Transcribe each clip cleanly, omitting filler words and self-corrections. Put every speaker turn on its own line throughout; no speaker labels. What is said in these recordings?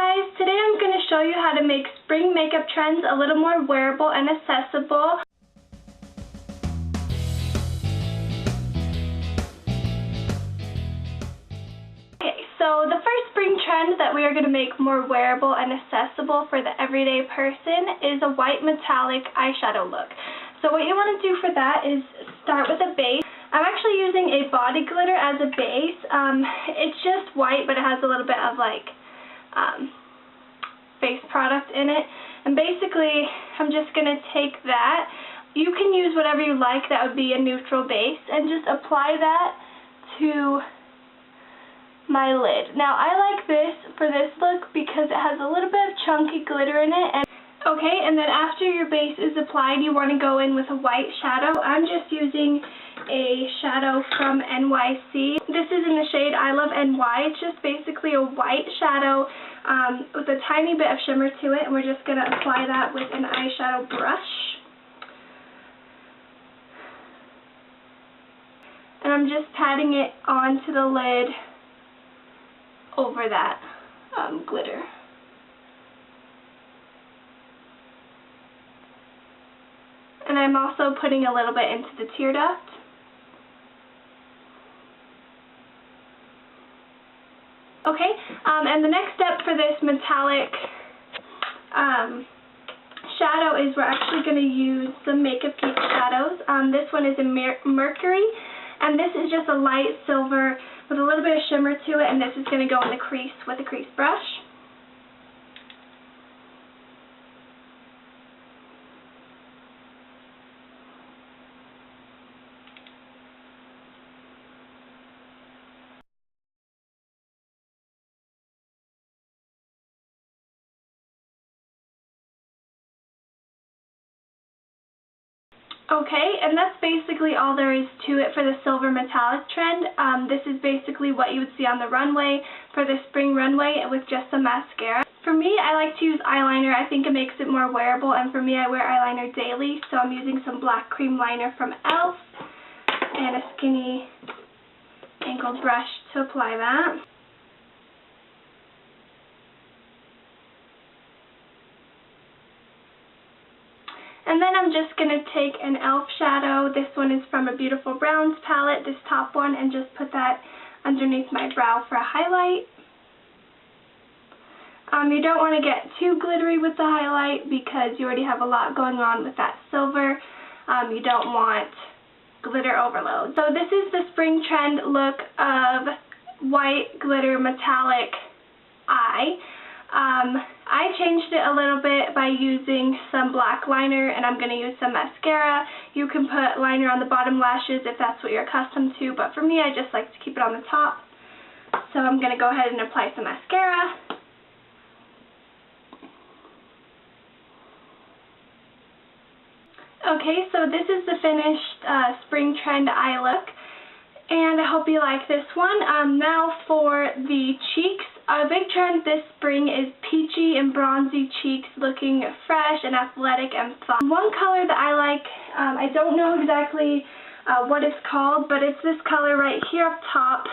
guys, today I'm going to show you how to make spring makeup trends a little more wearable and accessible. Okay, so the first spring trend that we are going to make more wearable and accessible for the everyday person is a white metallic eyeshadow look. So what you want to do for that is start with a base. I'm actually using a body glitter as a base. It's just white, but it has a little bit of like face product in it. And basically, I'm just going to take that. You can use whatever you like that would be a neutral base and just apply that to my lid. Now, I like this for this look because it has a little bit of chunky glitter in it. Okay, and then after your base is applied, you want to go in with a white shadow. I'm just using a shadow from NYC. This is in the shade I Love NY. It's just basically a white shadow with a tiny bit of shimmer to it, and we're just going to apply that with an eyeshadow brush. And I'm just patting it onto the lid over that glitter. And I'm also putting a little bit into the tear duct. Okay, and the next step for this metallic shadow is we're actually going to use some Makeup Geek shadows. This one is in Mercury, and this is just a light silver with a little bit of shimmer to it, and this is going to go in the crease with a crease brush. Okay, and that's basically all there is to it for the silver metallic trend. This is basically what you would see on the runway for the spring runway with just some mascara. For me, I like to use eyeliner. I think it makes it more wearable, and for me, I wear eyeliner daily, so I'm using some black cream liner from e.l.f. and a skinny angled brush to apply that. And then I'm just going to take an e.l.f. shadow. This one is from a Beautiful Browns palette, this top one, and just put that underneath my brow for a highlight. You don't want to get too glittery with the highlight because you already have a lot going on with that silver. You don't want glitter overload. So this is the spring trend look of white glitter metallic eye. I changed it a little bit by using some black liner, and I'm going to use some mascara. You can put liner on the bottom lashes if that's what you're accustomed to, but for me, I just like to keep it on the top. So I'm going to go ahead and apply some mascara. Okay, so this is the finished spring trend eye look, and I hope you like this one. Now for the cheeks. A big trend this spring is peachy and bronzy cheeks, looking fresh and athletic and fun. One color that I like, I don't know exactly what it's called, but it's this color right here up top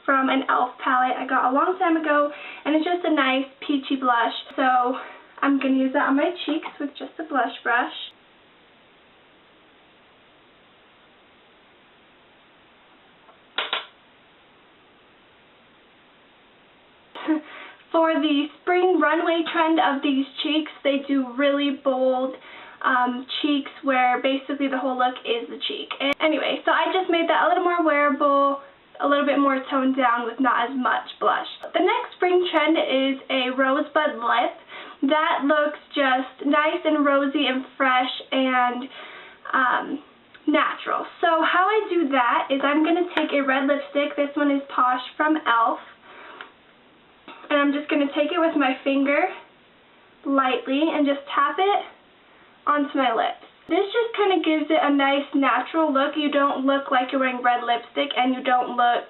from an e.l.f. palette I got a long time ago, and it's just a nice peachy blush. So I'm going to use that on my cheeks with just a blush brush. For the spring runway trend of these cheeks, they do really bold cheeks where basically the whole look is the cheek. And anyway, so I just made that a little more wearable, a little bit more toned down with not as much blush. The next spring trend is a rosebud lip. That looks just nice and rosy and fresh and natural. So how I do that is I'm going to take a red lipstick. This one is Posh from e.l.f. And I'm just going to take it with my finger lightly and just tap it onto my lips. This just kind of gives it a nice natural look. You don't look like you're wearing red lipstick, and you don't look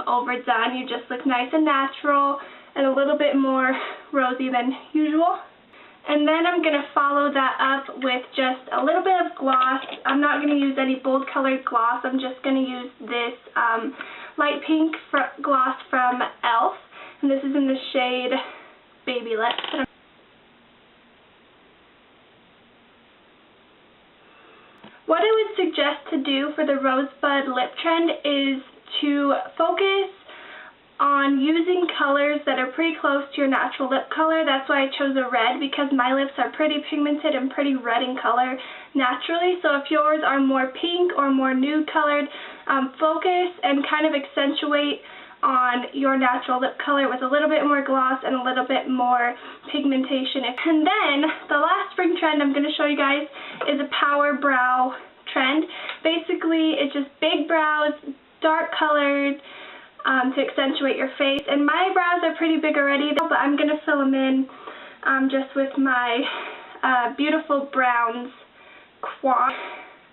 overdone. You just look nice and natural and a little bit more rosy than usual. And then I'm going to follow that up with just a little bit of gloss. I'm not going to use any bold colored gloss. I'm just going to use this light pink gloss from e.l.f. And this is in the shade baby lips. What I would suggest to do for the rosebud lip trend is to focus on using colors that are pretty close to your natural lip color. That's why I chose a red, because my lips are pretty pigmented and pretty red in color naturally. So if yours are more pink or more nude colored, focus and kind of accentuate on your natural lip color with a little bit more gloss and a little bit more pigmentation. And then the last spring trend I'm going to show you guys is a power brow trend. Basically, it's just big brows, dark colored, to accentuate your face. And my brows are pretty big already, but I'm going to fill them in just with my Beautiful Browns Quad.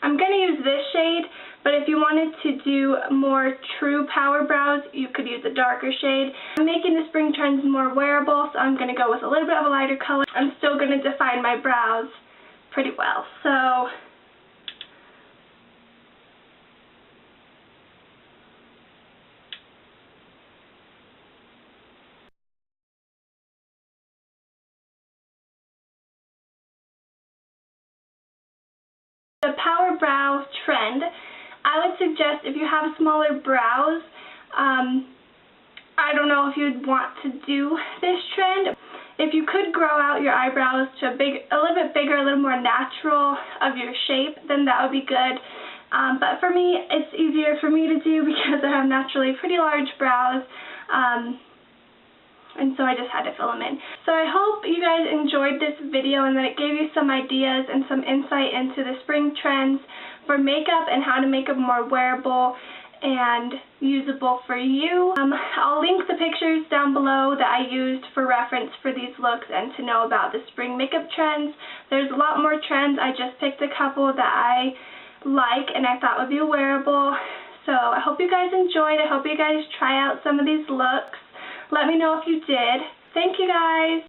I'm going to use this shade, but if you wanted to do more true power brows, you could use a darker shade. I'm making the spring trends more wearable, so I'm going to go with a little bit of a lighter color. I'm still going to define my brows pretty well. So the power brow trend, I would suggest if you have smaller brows, I don't know if you'd want to do this trend. If you could grow out your eyebrows to a little bit bigger, a little more natural of your shape, then that would be good. But for me, it's easier for me to do because I have naturally pretty large brows. And so I just had to fill them in. So I hope you guys enjoyed this video and that it gave you some ideas and some insight into the spring trends for makeup and how to make it more wearable and usable for you. I'll link the pictures down below that I used for reference for these looks and to know about the spring makeup trends. There's a lot more trends. I just picked a couple that I like and I thought would be wearable. So I hope you guys enjoyed. I hope you guys try out some of these looks. Let me know if you did. Thank you guys.